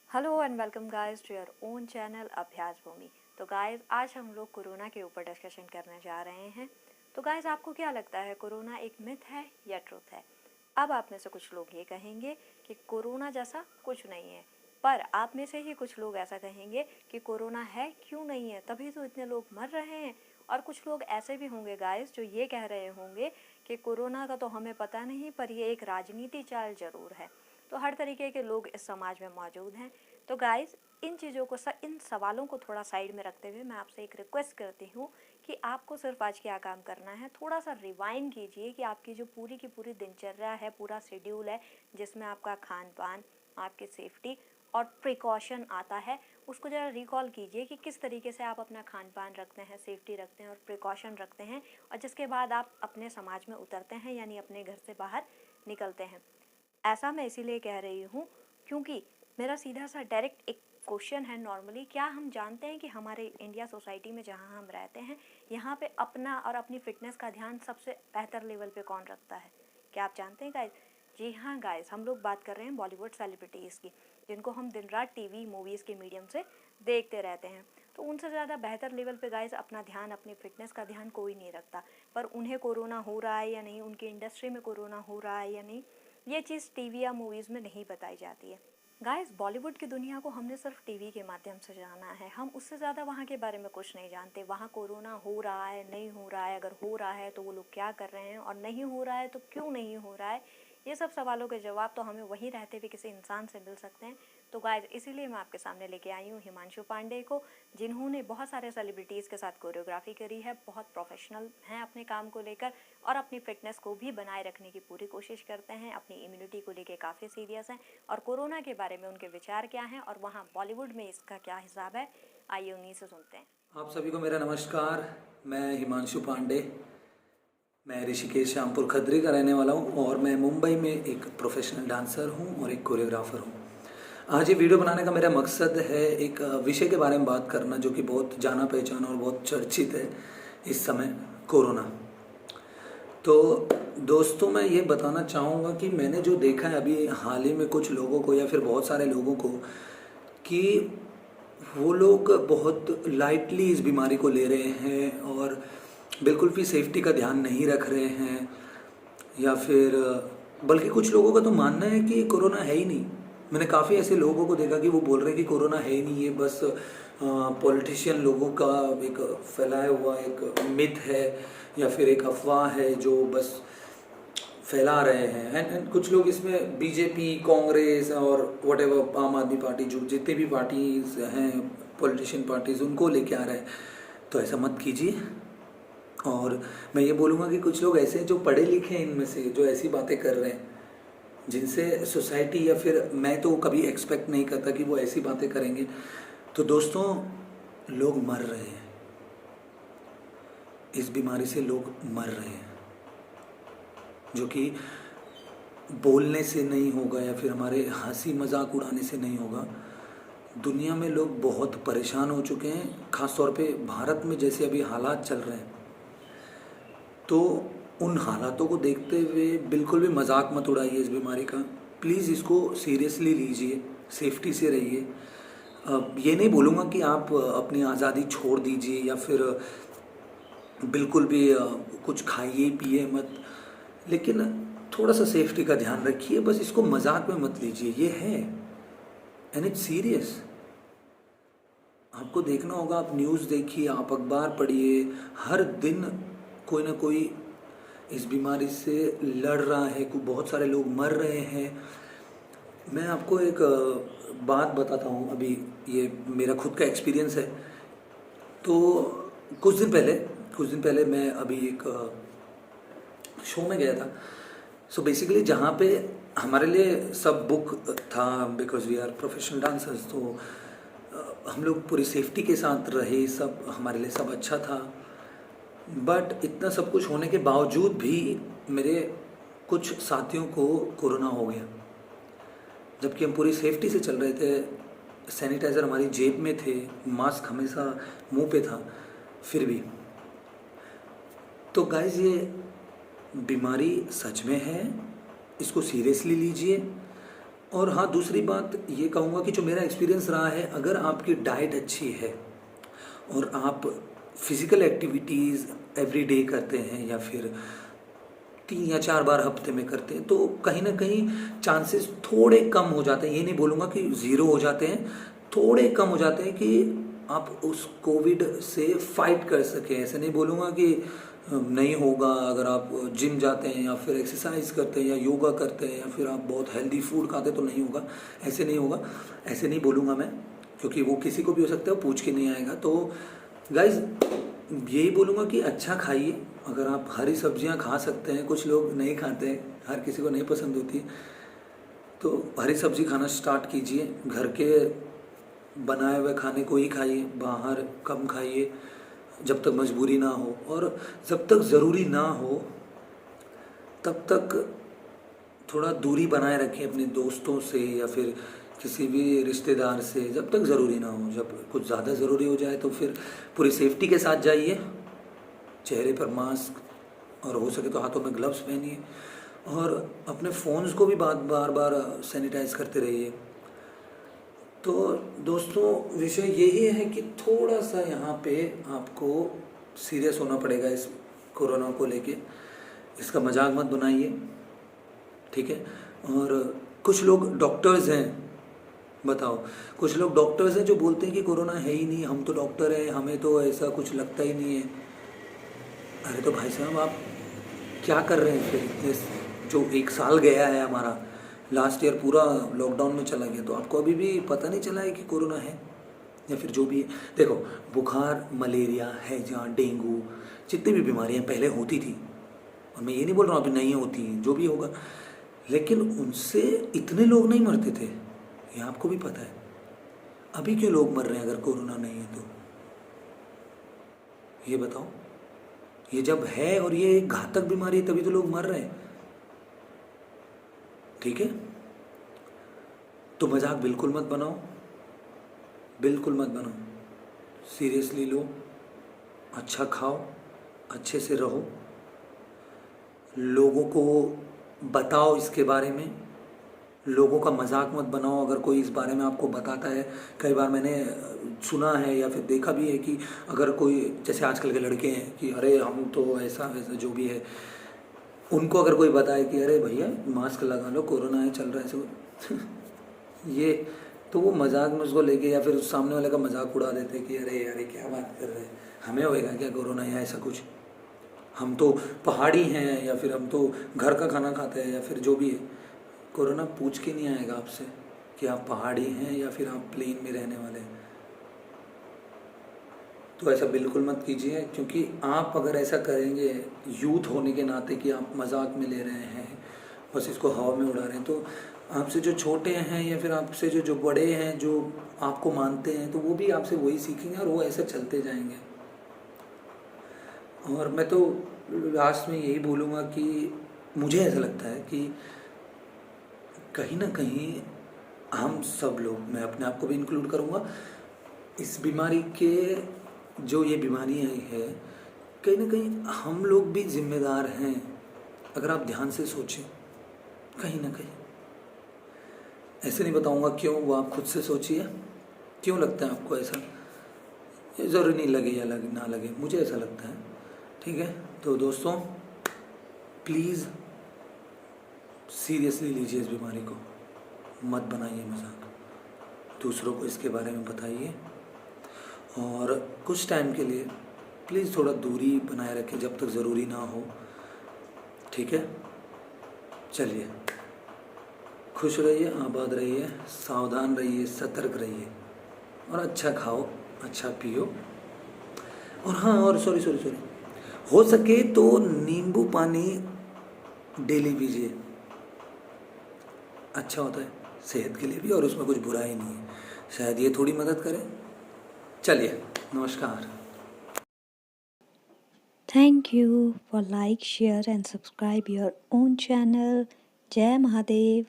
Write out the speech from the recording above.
Hello and welcome guys to your own channel Abhyas Bhoomi. तो guys आज हम लोग कोरोना के ऊपर डिस्कशन करने जा रहे हैं। तो गाइस आपको क्या लगता है, कोरोना एक मिथ है या ट्रुथ है? अब आप में से कुछ लोग ये कहेंगे कि कोरोना जैसा कुछ नहीं है, पर आप में से ही कुछ लोग ऐसा कहेंगे कि कोरोना है क्यों नहीं है, तभी तो इतने लोग मर रहे हैं। और कुछ लोग ऐसे भी होंगे गाइस जो ये कह रहे होंगे कि कोरोना का तो हमें पता नहीं, पर ये एक राजनीति चाल जरूर है। तो हर तरीके के लोग इस समाज में मौजूद हैं। तो गाइस इन चीज़ों को इन सवालों को थोड़ा साइड में रखते हुए मैं आपसे एक रिक्वेस्ट करती हूँ कि आपको सिर्फ आज क्या काम करना है, थोड़ा सा रिवाइंड कीजिए कि आपकी जो पूरी की पूरी दिनचर्या है, पूरा शेड्यूल है, जिसमें आपका खान पान, आपकी सेफ्टी और प्रिकॉशन आता है, उसको ज़रा रिकॉल कीजिए कि किस तरीके से आप अपना खान पान रखते हैं, सेफ्टी रखते हैं और प्रिकॉशन रखते हैं, और जिसके बाद आप अपने समाज में उतरते हैं, यानी अपने घर से बाहर निकलते हैं। ऐसा मैं इसीलिए कह रही हूँ क्योंकि मेरा सीधा सा डायरेक्ट एक क्वेश्चन है। नॉर्मली क्या हम जानते हैं कि हमारे इंडिया सोसाइटी में जहाँ हम रहते हैं, यहाँ पे अपना और अपनी फिटनेस का ध्यान सबसे बेहतर लेवल पे कौन रखता है? क्या आप जानते हैं गाइस? जी हाँ गाइस, हम लोग बात कर रहे हैं बॉलीवुड सेलिब्रिटीज़ की, जिनको हम दिन रात टीवी मूवीज़ के मीडियम से देखते रहते हैं। तो उनसे ज़्यादा बेहतर लेवल पे गाइस अपना ध्यान, अपनी फिटनेस का ध्यान कोई नहीं रखता। पर उन्हें कोरोना हो रहा है या नहीं, उनकी इंडस्ट्री में कोरोना हो रहा है या नहीं, ये चीज़ टीवी या मूवीज़ में नहीं बताई जाती है। गाइस बॉलीवुड की दुनिया को हमने सिर्फ टीवी के माध्यम से जाना है, हम उससे ज़्यादा वहाँ के बारे में कुछ नहीं जानते। वहाँ कोरोना हो रहा है, नहीं हो रहा है, अगर हो रहा है तो वो लोग क्या कर रहे हैं, और नहीं हो रहा है तो क्यों नहीं हो रहा है, ये सब सवालों के जवाब तो हमें वहीं रहते हुए किसी इंसान से मिल सकते हैं। तो गाइस इसीलिए मैं आपके सामने लेके आई हूँ हिमांशु पांडे को, जिन्होंने बहुत सारे सेलिब्रिटीज़ के साथ कोरियोग्राफी करी है, बहुत प्रोफेशनल हैं अपने काम को लेकर और अपनी फिटनेस को भी बनाए रखने की पूरी कोशिश करते हैं, अपनी इम्यूनिटी को लेकर काफ़ी सीरियस हैं, और कोरोना के बारे में उनके विचार क्या हैं और वहाँ बॉलीवुड में इसका क्या हिसाब है, आइए उन्हीं से सुनते हैं। आप सभी को मेरा नमस्कार। मैं हिमांशु पांडे, मैं ऋषिकेश श्यामपुर खद्री का रहने वाला हूँ और मैं मुंबई में एक प्रोफेशनल डांसर हूँ और एक कोरियोग्राफर हूँ। आज ये वीडियो बनाने का मेरा मकसद है एक विषय के बारे में बात करना जो कि बहुत जाना पहचाना और बहुत चर्चित है इस समय, कोरोना। तो दोस्तों, मैं ये बताना चाहूँगा कि मैंने जो देखा है अभी हाल ही में कुछ लोगों को या फिर बहुत सारे लोगों को, कि वो लोग बहुत लाइटली इस बीमारी को ले रहे हैं और बिल्कुल भी सेफ्टी का ध्यान नहीं रख रहे हैं, या फिर बल्कि कुछ लोगों का तो मानना है कि कोरोना है ही नहीं। मैंने काफ़ी ऐसे लोगों को देखा कि वो बोल रहे हैं कि कोरोना है ही नहीं, ये बस पॉलिटिशियन लोगों का एक फैलाया हुआ एक मिथ है या फिर एक अफवाह है जो बस फैला रहे हैं। एंड कुछ लोग इसमें बीजेपी, कांग्रेस और वट एवर, आम आदमी पार्टी, जो जितने भी पार्टीज हैं, पॉलिटिशियन पार्टीज, उनको लेके आ रहे हैं। तो ऐसा मत कीजिए। और मैं ये बोलूँगा कि कुछ लोग ऐसे हैं जो पढ़े लिखे हैं इनमें से, जो ऐसी बातें कर रहे हैं जिनसे सोसाइटी, या फिर मैं तो कभी एक्सपेक्ट नहीं करता कि वो ऐसी बातें करेंगे। तो दोस्तों, लोग मर रहे हैं, इस बीमारी से लोग मर रहे हैं, जो कि बोलने से नहीं होगा या फिर हमारे हंसी मजाक उड़ाने से नहीं होगा। दुनिया में लोग बहुत परेशान हो चुके हैं, ख़ास तौर पे भारत में जैसे अभी हालात चल रहे हैं। तो उन हालातों को देखते हुए बिल्कुल भी मजाक मत उड़ाइए इस बीमारी का। प्लीज़ इसको सीरियसली लीजिए, सेफ्टी से रहिए। ये नहीं बोलूँगा कि आप अपनी आज़ादी छोड़ दीजिए या फिर बिल्कुल भी कुछ खाइए पिए मत, लेकिन थोड़ा सा सेफ्टी का ध्यान रखिए। बस इसको मजाक में मत लीजिए, ये है एंड इट्स सीरियस। आपको देखना होगा, आप न्यूज़ देखिए, आप अखबार पढ़िए, हर दिन कोई ना कोई इस बीमारी से लड़ रहा है, बहुत सारे लोग मर रहे हैं। मैं आपको एक बात बताता हूँ, अभी ये मेरा खुद का एक्सपीरियंस है। तो कुछ दिन पहले मैं अभी एक शो में गया था। सो बेसिकली जहाँ पे हमारे लिए सब बुक था, because we are professional dancers, तो हम लोग पूरी सेफ्टी के साथ रहे, सब हमारे लिए सब अच्छा था। बट इतना सब कुछ होने के बावजूद भी मेरे कुछ साथियों को कोरोना हो गया, जबकि हम पूरी सेफ्टी से चल रहे थे। सैनिटाइज़र हमारी जेब में थे, मास्क हमेशा मुंह पे था, फिर भी। तो गाइज, ये बीमारी सच में है, इसको सीरियसली लीजिए। और हाँ, दूसरी बात ये कहूँगा कि जो मेरा एक्सपीरियंस रहा है, अगर आपकी डाइट अच्छी है और आप फिज़िकल एक्टिविटीज़ एवरीडे करते हैं या फिर 3 या 4 बार हफ्ते में करते हैं, तो कहीं न कहीं चांसेस थोड़े कम हो जाते हैं। ये नहीं बोलूँगा कि ज़ीरो हो जाते हैं, थोड़े कम हो जाते हैं कि आप उस कोविड से फाइट कर सकें। ऐसे नहीं बोलूँगा कि नहीं होगा। अगर आप जिम जाते हैं या फिर एक्सरसाइज करते हैं या योगा करते हैं या फिर आप बहुत हेल्दी फूड खाते हैं तो नहीं होगा, ऐसे नहीं होगा, ऐसे नहीं बोलूँगा मैं, क्योंकि वो किसी को भी हो सकता है, वो पूछ के नहीं आएगा। तो गाइज़ यही बोलूँगा कि अच्छा खाइए। अगर आप हरी सब्जियां खा सकते हैं, कुछ लोग नहीं खाते हैं, हर किसी को नहीं पसंद होती, तो हरी सब्जी खाना स्टार्ट कीजिए। घर के बनाए हुए खाने को ही खाइए, बाहर कम खाइए जब तक मजबूरी ना हो, और जब तक ज़रूरी ना हो तब तक थोड़ा दूरी बनाए रखें अपने दोस्तों से या फिर किसी भी रिश्तेदार से, जब तक ज़रूरी ना हो। जब कुछ ज़्यादा ज़रूरी हो जाए तो फिर पूरी सेफ्टी के साथ जाइए, चेहरे पर मास्क और हो सके तो हाथों में ग्लव्स पहनिए, और अपने फ़ोन्स को भी बार बार सैनिटाइज करते रहिए। तो दोस्तों, विषय यही है कि थोड़ा सा यहाँ पे आपको सीरियस होना पड़ेगा इस कोरोना को लेके। इसका मजाक मत बनाइए, ठीक है। और कुछ लोग डॉक्टर्स हैं, बताओ, कुछ लोग डॉक्टर्स हैं जो बोलते हैं कि कोरोना है ही नहीं, हम तो डॉक्टर हैं, हमें तो ऐसा कुछ लगता ही नहीं है। अरे तो भाई साहब, आप क्या कर रहे हैं फिर इतने, जो 1 साल गया है हमारा, लास्ट ईयर पूरा लॉकडाउन में चला गया, तो आपको अभी भी पता नहीं चला है कि कोरोना है या फिर जो भी है। देखो, बुखार, मलेरिया, हैजा, डेंगू, जितनी भी बीमारियां पहले होती थी, और मैं ये नहीं बोल रहा हूँ अभी नहीं होती, जो भी होगा, लेकिन उनसे इतने लोग नहीं मरते थे, ये आपको भी पता है। अभी क्यों लोग मर रहे हैं अगर कोरोना नहीं है तो? ये बताओ। ये जब है और ये घातक बीमारी है तभी तो लोग मर रहे हैं, ठीक है। तो मजाक बिल्कुल मत बनाओ, बिल्कुल मत बनाओ, सीरियसली लो, अच्छा खाओ, अच्छे से रहो, लोगों को बताओ इसके बारे में, लोगों का मजाक मत बनाओ अगर कोई इस बारे में आपको बताता है। कई बार मैंने सुना है या फिर देखा भी है कि अगर कोई, जैसे आजकल के लड़के हैं कि अरे हम तो ऐसा वैसा जो भी है, उनको अगर कोई बताए कि अरे भैया मास्क लगा लो, कोरोना है, चल रहा है सब ये, तो वो मजाक में उसको लेके या फिर उस सामने वाले का मजाक उड़ा देते कि अरे यार क्या बात कर रहे हैं, हमें होएगा क्या कोरोना या ऐसा कुछ, हम तो पहाड़ी हैं या फिर हम तो घर का खाना खाते हैं या फिर जो भी है। कोरोना पूछ के नहीं आएगा आपसे कि आप पहाड़ी हैं या फिर आप प्लेन में रहने वाले हैं। तो ऐसा बिल्कुल मत कीजिए, क्योंकि आप अगर ऐसा करेंगे यूथ होने के नाते कि आप मजाक में ले रहे हैं, बस इसको हवा में उड़ा रहे हैं, तो आपसे जो छोटे हैं या फिर आपसे जो बड़े हैं, जो आपको मानते हैं, तो वो भी आपसे वही सीखेंगे और वो ऐसे चलते जाएंगे। और मैं तो लास्ट में यही बोलूँगा कि मुझे ऐसा लगता है कि कहीं ना कहीं हम सब लोग, मैं अपने आप को भी इंक्लूड करूँगा, इस बीमारी के, जो ये बीमारी आई है, कहीं ना कहीं हम लोग भी जिम्मेदार हैं। अगर आप ध्यान से सोचें, कहीं ना कहीं, ऐसे नहीं बताऊँगा क्यों, वो आप खुद से सोचिए, क्यों लगता है आपको ऐसा, ज़रूरी नहीं लगे या ना लगे, मुझे ऐसा लगता है, ठीक है। तो दोस्तों, प्लीज़ सीरियसली लीजिए इस बीमारी को, मत बनाइए मजाक, दूसरों को इसके बारे में बताइए, और कुछ टाइम के लिए प्लीज़ थोड़ा दूरी बनाए रखें जब तक ज़रूरी ना हो, ठीक है। चलिए, खुश रहिए, आबाद रहिए, सावधान रहिए, सतर्क रहिए, और अच्छा खाओ, अच्छा पियो, और हाँ, और सॉरी, हो सके तो नींबू पानी डेली पीजिए, अच्छा होता है सेहत के लिए भी, और उसमें कुछ बुरा ही नहीं है, शायद ये थोड़ी मदद करे। चलिए, नमस्कार। Thank you for like, share and subscribe your own channel. Jai Mahadev.